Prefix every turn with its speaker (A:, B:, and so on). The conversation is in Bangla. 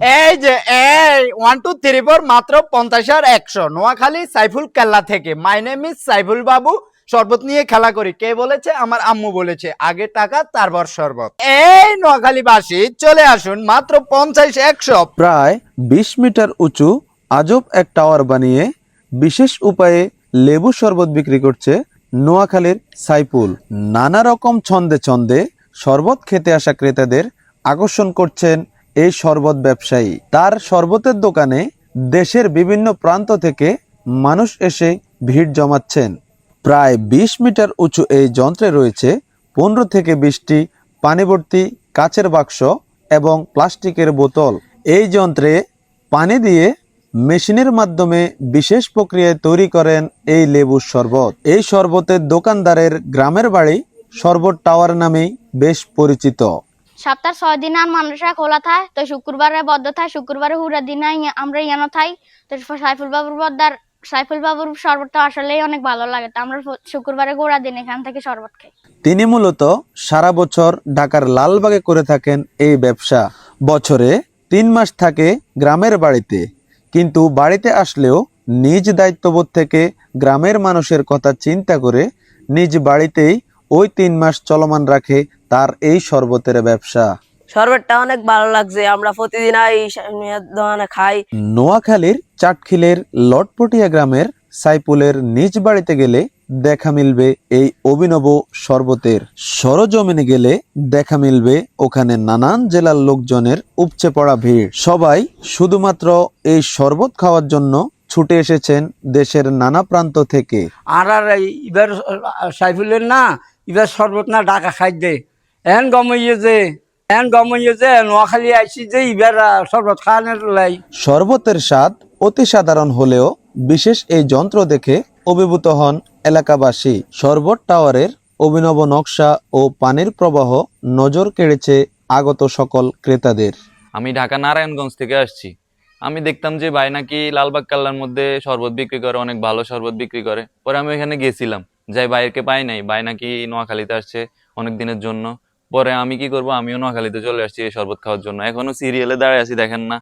A: এই যে 1 2 3 4 মাত্র 50 আর 100 নোয়াখালী সাইফুল কেল্লা থেকে। মাই নেম ইজ সাইফুল বাবু। শরবত নিয়ে খেলা করি। কে বলেছে? আমার আম্মু বলেছে। আগে টাকা তারপর শরবত। এই নোয়াখালীবাসী চলে আসুন, মাত্র 50 100।
B: প্রায় ২০ মিটার উঁচু আজব এক টাওয়ার বানিয়ে বিশেষ উপায়ে লেবু শরবত বিক্রি করছে নোয়াখালীর সাইফুল। নানা রকম ছন্দে ছন্দে শরবত খেতে আসা ক্রেতাদের আকর্ষণ করছেন এই শরবত ব্যবসায়ী। তার শরবতের দোকানে দেশের বিভিন্ন প্রান্ত থেকে মানুষ এসে ভিড় জমাচ্ছেন। প্রায় ২০ মিটার উঁচু এই যন্ত্রে রয়েছে ১৫ থেকে ২০টি পানিভর্তি কাচের বাক্স এবং প্লাস্টিকের বোতল। এই যন্ত্রে পানি দিয়ে মেশিনের মাধ্যমে বিশেষ প্রক্রিয়ায় তৈরি করেন এই লেবুর শরবত। এই শরবতের দোকানদারের গ্রামের বাড়ি শরবত টাওয়ার নামেই বেশ পরিচিত।
C: সপ্তাহ 6 দিন আর মানুষরা খোলা থাকে, তো শুক্রবারে বদ্ধ থাকে। শুক্রবারে হুরা দিন আমরা ইয়ানো থাই। তো সাইফুল বাবুর শরবতটা আসলেই অনেক ভালো লাগে। তো আমরা শুক্রবারে গোড়া দিন এখান থেকে শরবত খাই।
B: তিনি মূলত সারা বছর ঢাকার লালবাগে করে থাকেন এই ব্যবসা। বছরে 3 মাস থাকে গ্রামের বাড়িতে, কিন্তু বাড়িতে আসলেও নিজ দায়িত্ববোধ থেকে গ্রামের মানুষের কথা চিন্তা করে নিজ বাড়িতেই ওই 3 মাস চলমান রাখে তার এই শরবতের ব্যবসা।
D: শরবতটা অনেক ভালো লাগছে, আমরা প্রতিদিন এই দোকানে খাই।
B: নোয়াখালীর চাটখিলের লটপটিয়া গ্রামের সাইফুলের নিজ বাড়িতে গেলে দেখা মিলবে এই অভিনব শরবতের। সরজমিনে গেলে দেখা মিলবে ওখানে নানান জেলার লোকজনের উপচে পড়া ভিড়। সবাই শুধুমাত্র এই শরবত খাওয়ার জন্য ছুটে এসেছেন দেশের নানা প্রান্ত থেকে।
E: আর এবার সাইফুলের না এবার শরবত না ঢাকা খাইতে এন গমইয়ে যে নোয়াখালী আইসি যে এবার শরবত খাওয়ানোর লাই।
B: শরবতের স্বাদ অতি সাধারণ হলেও বিশেষ এই যন্ত্র দেখে অভিভূত হন এলাকাবাসী। শরবত টাওয়ারের অভিনব নকশা ও পানির প্রবাহ নজর কেড়েছে আগত সকল ক্রেতাদের।
F: আমি ঢাকা নারায়ণগঞ্জ থেকে আসছি। আমি দেখতাম যে ভাই নাকি লালবাগ কাল্লার মধ্যে শরবত বিক্রি করে, অনেক ভালো শরবত বিক্রি করে। পরে আমি ওখানে গেছিলাম, যাই ভাইকে পাই নাই। ভাই নাকি নোয়াখালীতে আসছে অনেক দিনের জন্য। পরে আমি কি করব, আমিও নোয়াখালীতে চলে আসছি এই শরবত খাওয়ার জন্য। এখনো সিরিয়ালে দাঁড়ায় আছি, দেখেন না।